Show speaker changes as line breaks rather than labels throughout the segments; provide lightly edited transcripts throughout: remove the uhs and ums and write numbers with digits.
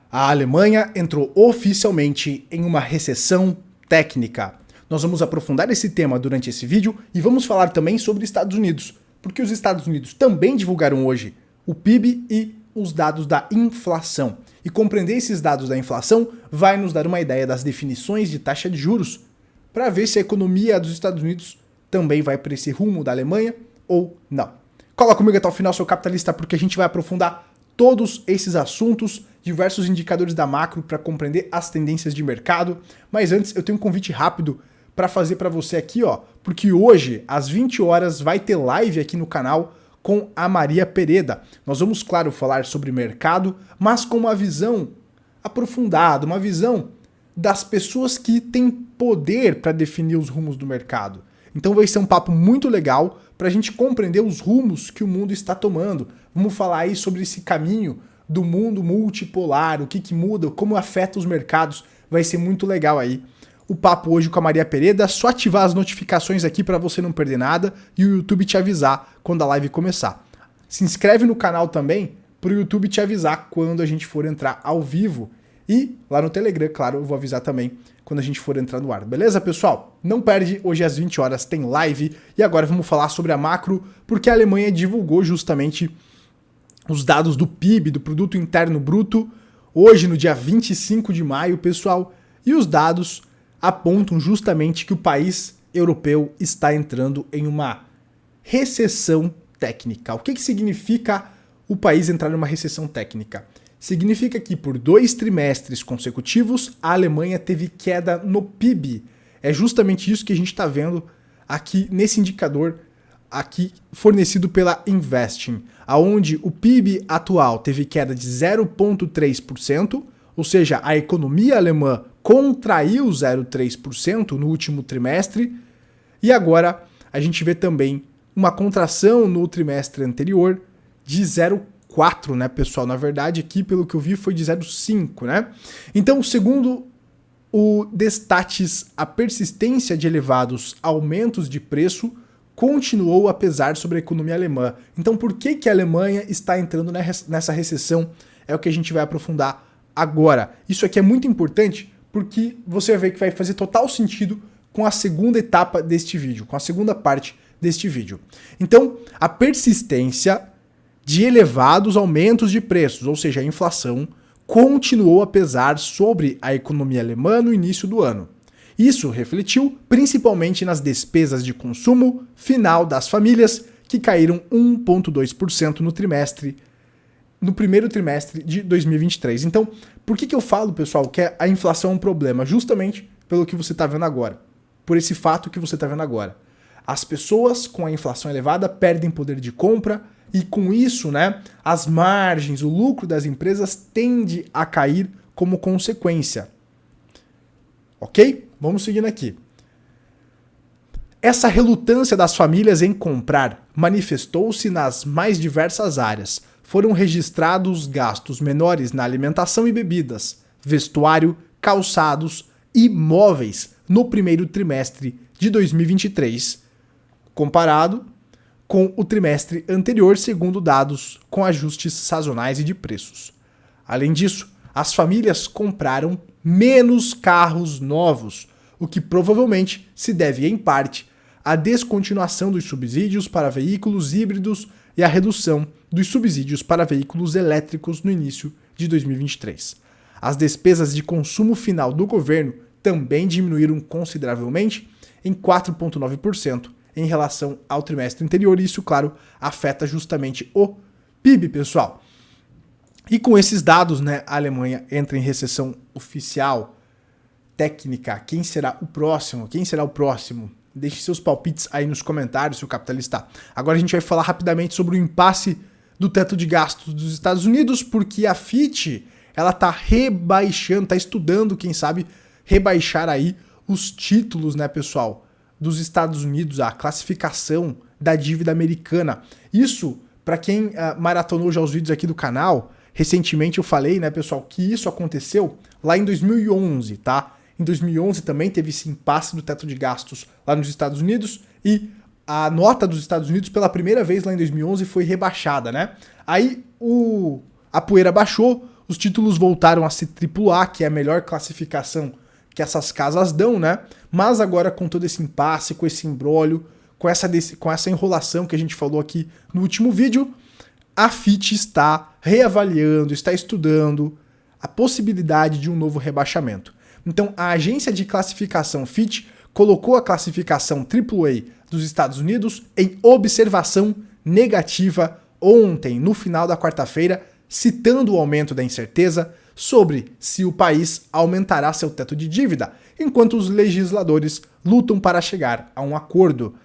A Alemanha entrou oficialmente em uma recessão técnica. Nós vamos aprofundar esse tema durante esse vídeo e vamos falar também sobre os Estados Unidos, porque os Estados Unidos também divulgaram hoje o PIB e os dados da inflação. E compreender esses dados da inflação vai nos dar uma ideia das definições de taxa de juros, para ver se a economia dos Estados Unidos também vai para esse rumo da Alemanha ou não. Cola comigo até o final, seu capitalista, porque a gente vai aprofundar todos esses assuntos, diversos indicadores da macro para compreender as tendências de mercado. Mas antes eu tenho um convite rápido para fazer para você aqui, ó, porque hoje às 20 horas vai ter live aqui no canal com a Maria Pereda. Nós vamos, claro, falar sobre mercado, mas com uma visão aprofundada, uma visão das pessoas que têm poder para definir os rumos do mercado. Então vai ser um papo muito legal para a gente compreender os rumos que o mundo está tomando. Vamos falar aí sobre esse caminho do mundo multipolar, o que muda, como afeta os mercados. Vai ser muito legal aí o papo hoje com a Maria Pereda. É só ativar as notificações aqui para você não perder nada e o YouTube te avisar quando a live começar. Se inscreve no canal também para o YouTube te avisar quando a gente for entrar ao vivo. E lá no Telegram, claro, eu vou avisar também quando a gente for entrar no ar. Beleza, pessoal? Não perde, hoje às 20 horas tem live. E agora vamos falar sobre a macro, porque a Alemanha divulgou justamente os dados do PIB, do Produto Interno Bruto, hoje no dia 25 de maio, pessoal. E os dados apontam justamente que o país europeu está entrando em uma recessão técnica. O que significa o país entrar em uma recessão técnica? Significa que por 2 trimestres consecutivos a Alemanha teve queda no PIB. É justamente isso que a gente está vendo aqui nesse indicador aqui fornecido pela Investing, aonde o PIB atual teve queda de 0,3%, ou seja, a economia alemã contraiu 0,3% no último trimestre, e agora a gente vê também uma contração no trimestre anterior de 0,4%, né, pessoal? Na verdade, aqui, pelo que eu vi, foi de 0,5%, né? Então, segundo o Destatis, a persistência de elevados aumentos de preço continuou a pesar sobre a economia alemã. Então, por que a Alemanha está entrando nessa recessão? É o que a gente vai aprofundar agora. Isso aqui é muito importante porque você vai ver que vai fazer total sentido com a segunda etapa deste vídeo, com a segunda parte deste vídeo. Então, a persistência de elevados aumentos de preços, ou seja, a inflação, continuou a pesar sobre a economia alemã no início do ano. Isso refletiu principalmente nas despesas de consumo final das famílias, que caíram 1,2% no primeiro trimestre de 2023. Então, por que eu falo, pessoal, que a inflação é um problema? Justamente pelo que você está vendo agora, por esse fato que você está vendo agora. As pessoas com a inflação elevada perdem poder de compra e com isso, né, as margens, o lucro das empresas tende a cair como consequência. Ok? Vamos seguindo aqui. Essa relutância das famílias em comprar manifestou-se nas mais diversas áreas. Foram registrados gastos menores na alimentação e bebidas, vestuário, calçados e móveis no primeiro trimestre de 2023, comparado com o trimestre anterior, segundo dados com ajustes sazonais e de preços. Além disso, as famílias compraram menos carros novos, o que provavelmente se deve, em parte, à descontinuação dos subsídios para veículos híbridos e à redução dos subsídios para veículos elétricos no início de 2023. As despesas de consumo final do governo também diminuíram consideravelmente, em 4,9%, em relação ao trimestre anterior, e isso, claro, afeta justamente o PIB, pessoal. E com esses dados, né, a Alemanha entra em recessão oficial, técnica. Quem será o próximo? Quem será o próximo? Deixe seus palpites aí nos comentários, seu capitalista. Agora a gente vai falar rapidamente sobre o impasse do teto de gastos dos Estados Unidos, porque a Fitch, ela tá rebaixando, tá estudando, quem sabe, rebaixar aí os títulos, né, pessoal, dos Estados Unidos, a classificação da dívida americana. Isso, para quem maratonou já os vídeos aqui do canal, recentemente eu falei, né, pessoal, que isso aconteceu lá em 2011, tá? Em 2011 também teve esse impasse do teto de gastos lá nos Estados Unidos e a nota dos Estados Unidos pela primeira vez lá em 2011 foi rebaixada, né? Aí a poeira baixou, os títulos voltaram a ser AAA, que é a melhor classificação que essas casas dão, né? Mas agora com todo esse impasse, com esse imbróglio, com essa enrolação que a gente falou aqui no último vídeo, a Fitch está reavaliando, está estudando a possibilidade de um novo rebaixamento. Então, a agência de classificação Fitch colocou a classificação AAA dos Estados Unidos em observação negativa ontem, no final da quarta-feira, citando o aumento da incerteza sobre se o país aumentará seu teto de dívida, enquanto os legisladores lutam para chegar a um acordo.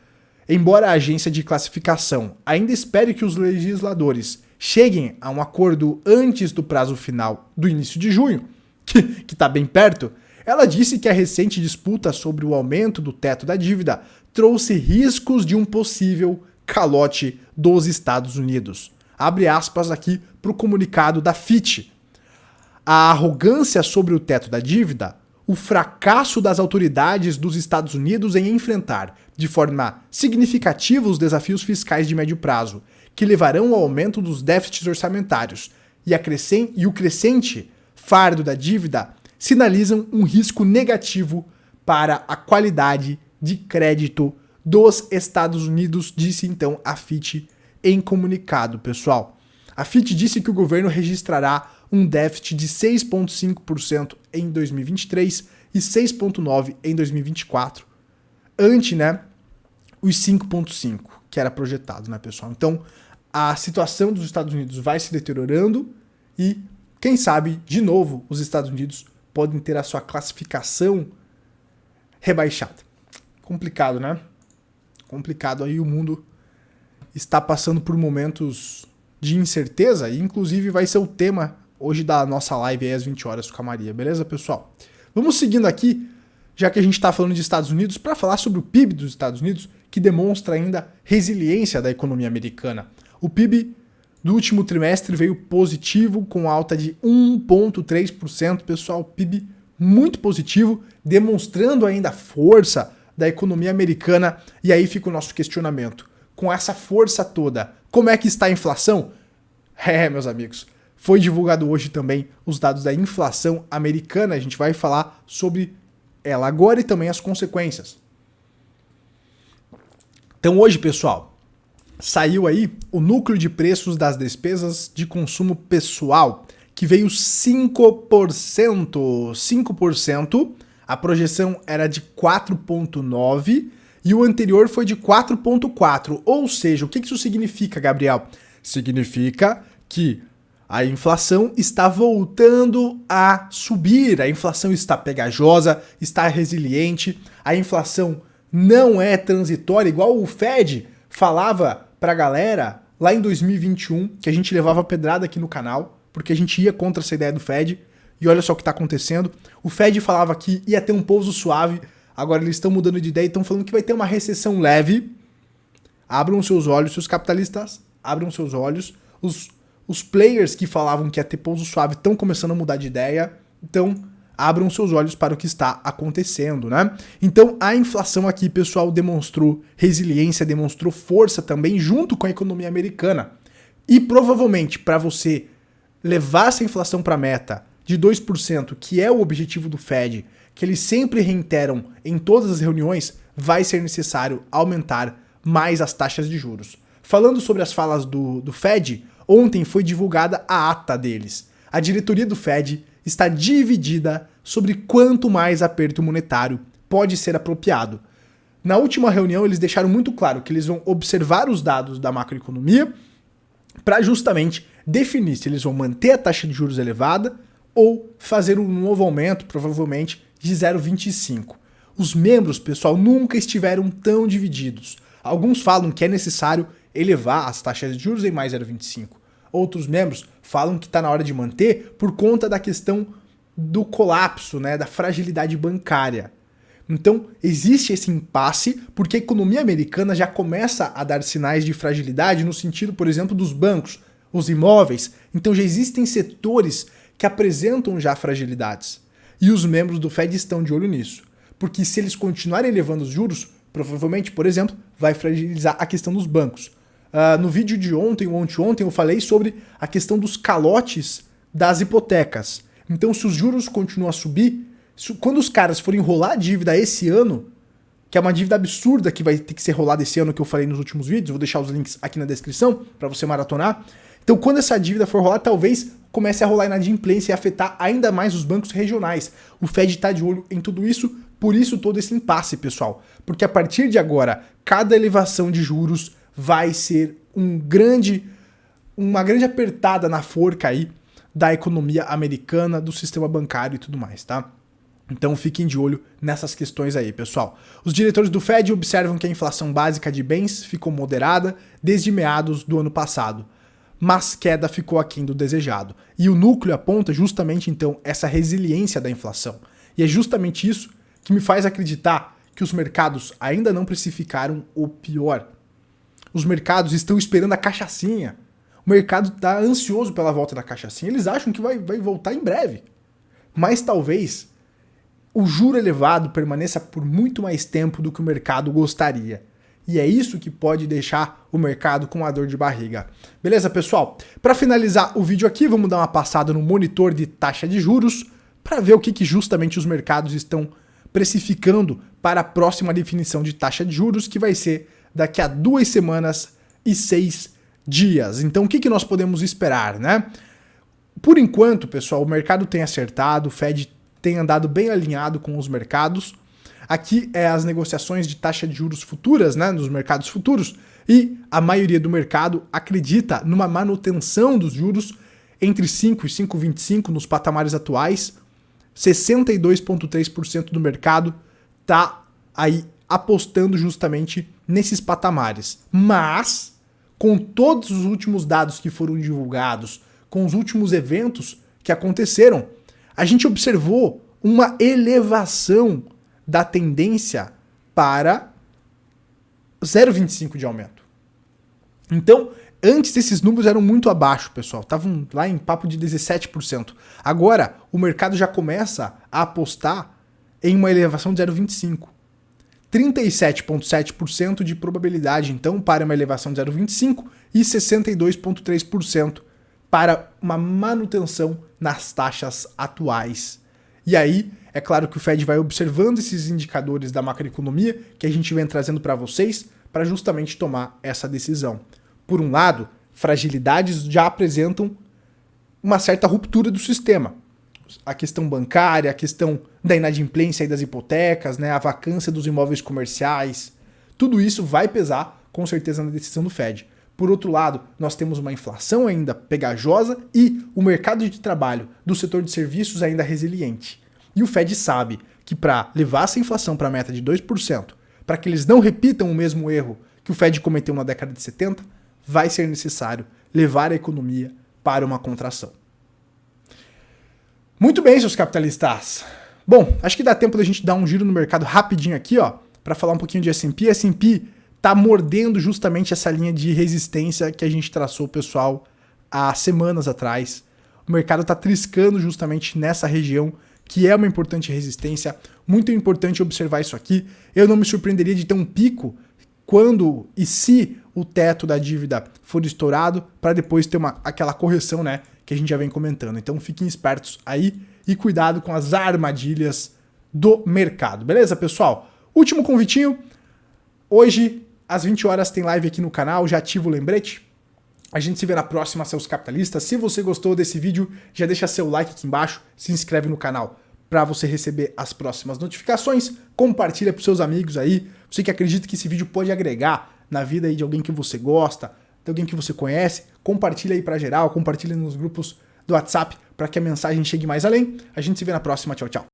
Embora a agência de classificação ainda espere que os legisladores cheguem a um acordo antes do prazo final do início de junho, que está bem perto, ela disse que a recente disputa sobre o aumento do teto da dívida trouxe riscos de um possível calote dos Estados Unidos. Abre aspas aqui para o comunicado da Fitch. A arrogância sobre o teto da dívida, o fracasso das autoridades dos Estados Unidos em enfrentar de forma significativa os desafios fiscais de médio prazo, que levarão ao aumento dos déficits orçamentários, e o crescente fardo da dívida sinalizam um risco negativo para a qualidade de crédito dos Estados Unidos, disse então a Fitch em comunicado, pessoal. A Fitch disse que o governo registrará um déficit de 6,5% em 2023 e 6,9% em 2024, ante, os 5,5% que era projetado, pessoal? Então, a situação dos Estados Unidos vai se deteriorando e, quem sabe, de novo, os Estados Unidos podem ter a sua classificação rebaixada. Complicado, né? Complicado aí, o mundo está passando por momentos de incerteza e inclusive vai ser o tema hoje da nossa live aí às 20 horas com a Maria, beleza, pessoal? Vamos seguindo aqui, já que a gente está falando de Estados Unidos, para falar sobre o PIB dos Estados Unidos, que demonstra ainda resiliência da economia americana. O PIB do último trimestre veio positivo, com alta de 1,3%, pessoal, PIB muito positivo, demonstrando ainda a força da economia americana. E aí fica o nosso questionamento. Com essa força toda, como é que está a inflação? Meus amigos, foi divulgado hoje também os dados da inflação americana. A gente vai falar sobre ela agora e também as consequências. Então hoje, pessoal, saiu aí o núcleo de preços das despesas de consumo pessoal, que veio 5%. 5%. A projeção era de 4,9% e o anterior foi de 4,4%. Ou seja, o que isso significa, Gabriel? Significa que a inflação está voltando a subir, a inflação está pegajosa, está resiliente, a inflação não é transitória, igual o Fed falava pra galera lá em 2021, que a gente levava pedrada aqui no canal, porque a gente ia contra essa ideia do Fed, e olha só o que está acontecendo. O Fed falava que ia ter um pouso suave, agora eles estão mudando de ideia e estão falando que vai ter uma recessão leve. Abram seus olhos, seus capitalistas, abram seus olhos. Os players que falavam que ia ter pouso suave estão começando a mudar de ideia, então abram seus olhos para o que está acontecendo, Então a inflação aqui, pessoal, demonstrou resiliência, demonstrou força também junto com a economia americana. E provavelmente para você levar essa inflação para a meta de 2%, que é o objetivo do Fed, que eles sempre reiteram em todas as reuniões, vai ser necessário aumentar mais as taxas de juros. Falando sobre as falas do Fed, ontem foi divulgada a ata deles. A diretoria do Fed está dividida sobre quanto mais aperto monetário pode ser apropriado. Na última reunião, eles deixaram muito claro que eles vão observar os dados da macroeconomia para justamente definir se eles vão manter a taxa de juros elevada ou fazer um novo aumento, provavelmente de 0,25. Os membros, pessoal, nunca estiveram tão divididos. Alguns falam que é necessário elevar as taxas de juros em mais 0,25. Outros membros falam que está na hora de manter por conta da questão do colapso, da fragilidade bancária. Então, existe esse impasse porque a economia americana já começa a dar sinais de fragilidade no sentido, por exemplo, dos bancos, os imóveis. Então, já existem setores que apresentam já fragilidades. E os membros do Fed estão de olho nisso. Porque se eles continuarem elevando os juros, provavelmente, por exemplo, vai fragilizar a questão dos bancos. No vídeo de ontem ou anteontem eu falei sobre a questão dos calotes das hipotecas. Então, se os juros continuam a subir, quando os caras forem rolar a dívida esse ano, que é uma dívida absurda que vai ter que ser rolada esse ano, que eu falei nos últimos vídeos, vou deixar os links aqui na descrição para você maratonar. Então, quando essa dívida for rolar, talvez comece a rolar inadimplência e afetar ainda mais os bancos regionais. O Fed está de olho em tudo isso, por isso todo esse impasse, pessoal. Porque a partir de agora, cada elevação de juros vai ser uma grande apertada na forca aí da economia americana, do sistema bancário e tudo mais, tá? Então fiquem de olho nessas questões aí, pessoal. Os diretores do Fed observam que a inflação básica de bens ficou moderada desde meados do ano passado, mas queda ficou aquém do desejado. E o núcleo aponta justamente então essa resiliência da inflação. E é justamente isso que me faz acreditar que os mercados ainda não precificaram o pior. Os mercados estão esperando a cachaçinha. O mercado está ansioso pela volta da cachaçinha. Eles acham que vai voltar em breve. Mas talvez o juro elevado permaneça por muito mais tempo do que o mercado gostaria. E é isso que pode deixar o mercado com uma dor de barriga. Beleza, pessoal? Para finalizar o vídeo aqui, vamos dar uma passada no monitor de taxa de juros para ver o que justamente os mercados estão precificando para a próxima definição de taxa de juros, que vai ser daqui a 2 semanas e 6 dias. Então, o que nós podemos esperar, né? Por enquanto, pessoal, o mercado tem acertado, o Fed tem andado bem alinhado com os mercados. Aqui é as negociações de taxa de juros futuras, né, nos mercados futuros, e a maioria do mercado acredita numa manutenção dos juros entre 5 e 5,25 nos patamares atuais. 62,3% do mercado está aí apostando justamente nesses patamares. Mas, com todos os últimos dados que foram divulgados, com os últimos eventos que aconteceram, a gente observou uma elevação da tendência para 0,25 de aumento. Então, antes esses números eram muito abaixo, pessoal. Estavam lá em papo de 17%. Agora, o mercado já começa a apostar em uma elevação de 0,25. 37,7% de probabilidade, então, para uma elevação de 0,25 e 62,3% para uma manutenção nas taxas atuais. E aí, é claro que o Fed vai observando esses indicadores da macroeconomia que a gente vem trazendo para vocês para justamente tomar essa decisão. Por um lado, fragilidades já apresentam uma certa ruptura do sistema. A questão bancária, a questão da inadimplência e das hipotecas, né, a vacância dos imóveis comerciais, tudo isso vai pesar com certeza na decisão do Fed. Por outro lado, nós temos uma inflação ainda pegajosa e o mercado de trabalho do setor de serviços ainda resiliente. E o Fed sabe que para levar essa inflação para a meta de 2%, para que eles não repitam o mesmo erro que o Fed cometeu na década de 70, vai ser necessário levar a economia para uma contração. Muito bem, seus capitalistas. Bom, acho que dá tempo da gente dar um giro no mercado rapidinho aqui, ó, para falar um pouquinho de S&P. S&P tá mordendo justamente essa linha de resistência que a gente traçou, pessoal, há semanas atrás. O mercado tá triscando justamente nessa região, que é uma importante resistência. Muito importante observar isso aqui. Eu não me surpreenderia de ter um pico quando e se o teto da dívida for estourado, para depois ter aquela correção, né, que a gente já vem comentando. Então fiquem espertos aí e cuidado com as armadilhas do mercado. Beleza, pessoal? Último convitinho. Hoje, às 20 horas, tem live aqui no canal. Já ativa o lembrete. A gente se vê na próxima, seus capitalistas. Se você gostou desse vídeo, já deixa seu like aqui embaixo. Se inscreve no canal para você receber as próximas notificações. Compartilha para seus amigos aí. Você que acredita que esse vídeo pode agregar na vida aí de alguém que você gosta, de alguém que você conhece, compartilha aí para geral, compartilha nos grupos do WhatsApp para que a mensagem chegue mais além. A gente se vê na próxima. Tchau, tchau.